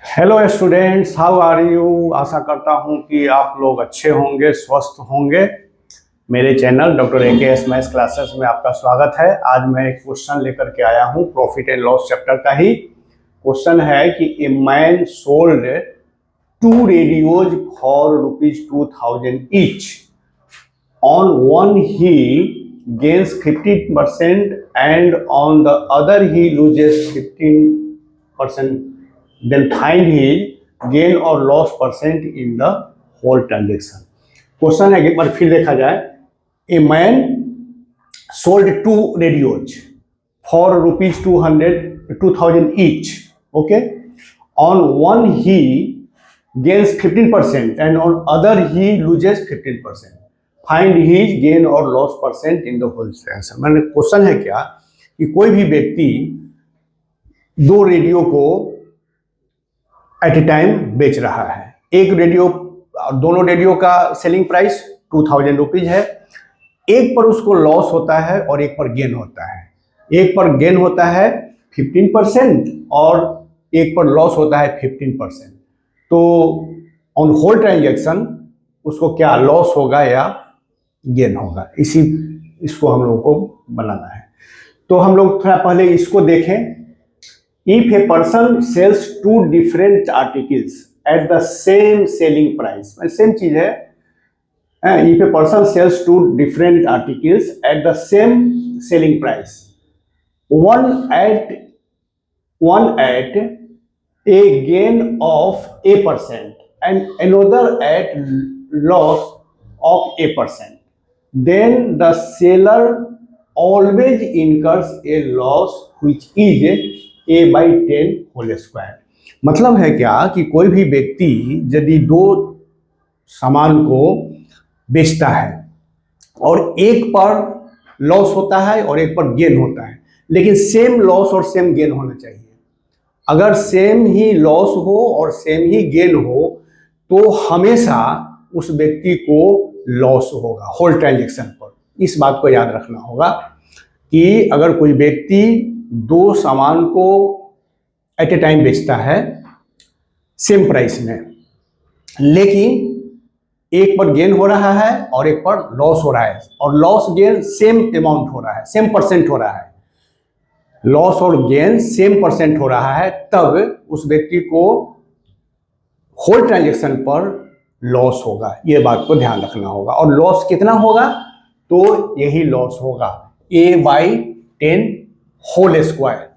Hello students, how are you. आशा करता हूं कि आप लोग अच्छे होंगे, स्वस्थ होंगे। मेरे channel doctor AKS maths classes में आपका स्वागत है। आज मैं एक क्वेश्चन लेकर के आया हूं, प्रॉफिट एंड लॉस चैप्टर का ही क्वेश्चन है कि ए man sold 2 radios for ₹2000 each. On one he gains 50% and on the other he loses 15%. Then find his gain or loss percent in the whole transaction. Question है, एक बार फिर देखा जाए। A man sold 2 radios for ₹2000 each. Okay, on one he gains 15% and on other he loses 15%. Find his gain or loss percent in the whole transaction. मैंने question है क्या कि कोई भी व्यक्ति 2 रेडियो को एट ए टाइम बेच रहा है। एक रेडियो, दोनों रेडियो का सेलिंग प्राइस 2000 रुपीज है। एक पर उसको लॉस होता है और एक पर गेन होता है। एक पर गेन होता है 15% और एक पर लॉस होता है 15%। तो ऑन होल ट्रांजेक्शन उसको क्या लॉस होगा या गेन होगा, इसको हम लोगों को बनाना है। तो हम लोग थोड़ा पहले इसको देखें। If a person sells 2 different articles at the same selling price, same चीज है। If a person sells 2 different articles at the same selling price, one at a gain of A% and another at loss of A%, then the seller always incurs a loss which is A/10 whole square. मतलब है क्या कि कोई भी व्यक्ति यदि 2 सामान को बेचता है और एक पर लॉस होता है और एक पर गेन होता है, लेकिन सेम लॉस और सेम गेन होना चाहिए। अगर सेम ही लॉस हो और सेम ही गेन हो तो हमेशा उस व्यक्ति को लॉस होगा होल ट्रांजेक्शन पर। इस बात को याद रखना होगा कि अगर कोई व्यक्ति 2 सामान को एट ए टाइम बेचता है सेम प्राइस में, लेकिन एक पर गेन हो रहा है और एक पर लॉस हो रहा है, और लॉस गेन सेम अमाउंट हो रहा है, सेम परसेंट हो रहा है, लॉस और गेन सेम परसेंट हो रहा है, तब उस व्यक्ति को होल ट्रांजेक्शन पर लॉस होगा। ये बात को ध्यान रखना होगा। और लॉस कितना होगा, तो यही लॉस होगा A/10 होल स्क्वायर।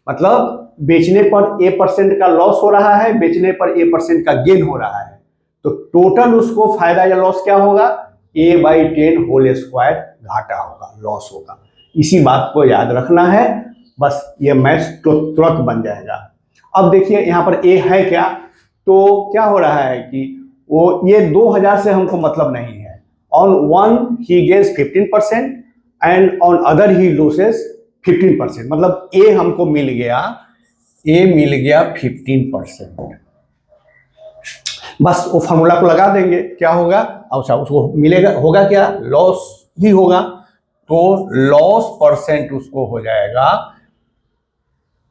मतलब बेचने पर A% का लॉस हो रहा है, बेचने पर A% का गेन हो रहा है, तो टोटल उसको फायदा या लॉस क्या होगा, A/10 होल स्क्वायर घाटा होगा, लॉस होगा। इसी बात को याद रखना है, बस ये मैथ्स तो तुरंत बन जाएगा। अब देखिए यहाँ पर A है क्या, तो क्या हो रहा है कि वो ये 2000 से हमको मतलब नहीं है। On one he gains 15% and on other he loses 15%। मतलब A हमको मिल गया, A मिल गया 15%। बस वो फॉर्मूला को लगा देंगे, क्या होगा, अच्छा उसको मिलेगा, होगा क्या, लॉस ही होगा। तो लॉस परसेंट उसको हो जाएगा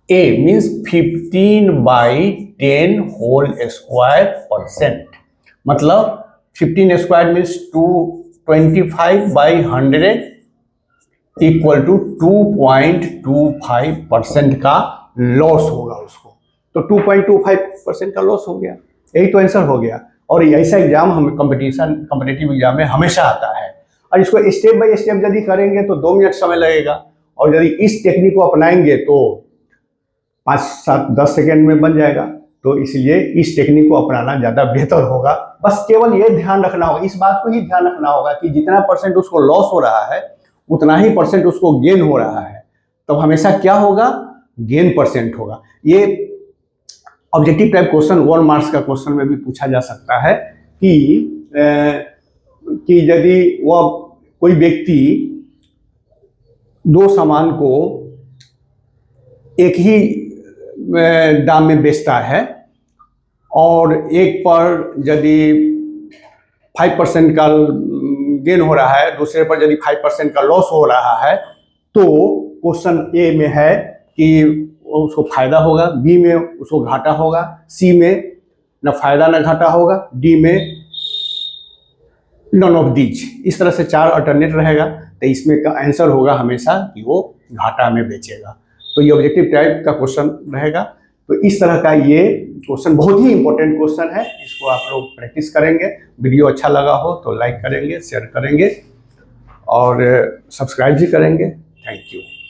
A means 15/10 whole square percent. मतलब 15 स्क्वायर मीन्स 225/100 इक्वल टू 2.25% का लॉस होगा उसको। तो 2.25% का लॉस हो गया, यही तो आंसर हो गया। और ऐसा एग्जाम हम कॉम्पिटिटिव एग्जाम में हमेशा आता है। और इसको स्टेप बाय स्टेप यदि करेंगे तो 2 मिनट समय लगेगा, और यदि इस टेक्निक को अपनाएंगे तो 5, 7, 10 सेकेंड में बन जाएगा। तो इसलिए इस टेक्निक को अपनाना ज़्यादा बेहतर होगा। बस केवल ये ध्यान रखना होगा, इस बात को ही ध्यान रखना होगा कि जितना परसेंट उसको लॉस हो रहा है उतना ही परसेंट उसको गेन हो रहा है। तो हमेशा क्या होगा, गेन परसेंट होगा। ये ऑब्जेक्टिव टाइप क्वेश्चन 1 मार्क्स का क्वेश्चन में भी पूछा जा सकता है कि यदि वह कोई व्यक्ति 2 सामान को एक ही दाम में बेचता है और एक पर यदि 5% का गेन हो रहा है, दूसरे पर यदि 5% का लॉस हो रहा है, तो क्वेश्चन ए में है कि उसको फायदा होगा, बी में उसको घाटा होगा, सी में न फायदा न घाटा होगा, डी में नन ऑफ दीज। इस तरह से 4 अल्टरनेट रहेगा, तो इसमें का आंसर होगा हमेशा कि वो घाटा में बेचेगा। तो ये ऑब्जेक्टिव टाइप का क्वेश्चन रहेगा। तो इस तरह का ये क्वेश्चन बहुत ही इंपॉर्टेंट क्वेश्चन है, इसको आप लोग प्रैक्टिस करेंगे। वीडियो अच्छा लगा हो तो लाइक करेंगे, शेयर करेंगे और सब्सक्राइब भी करेंगे। Thank you.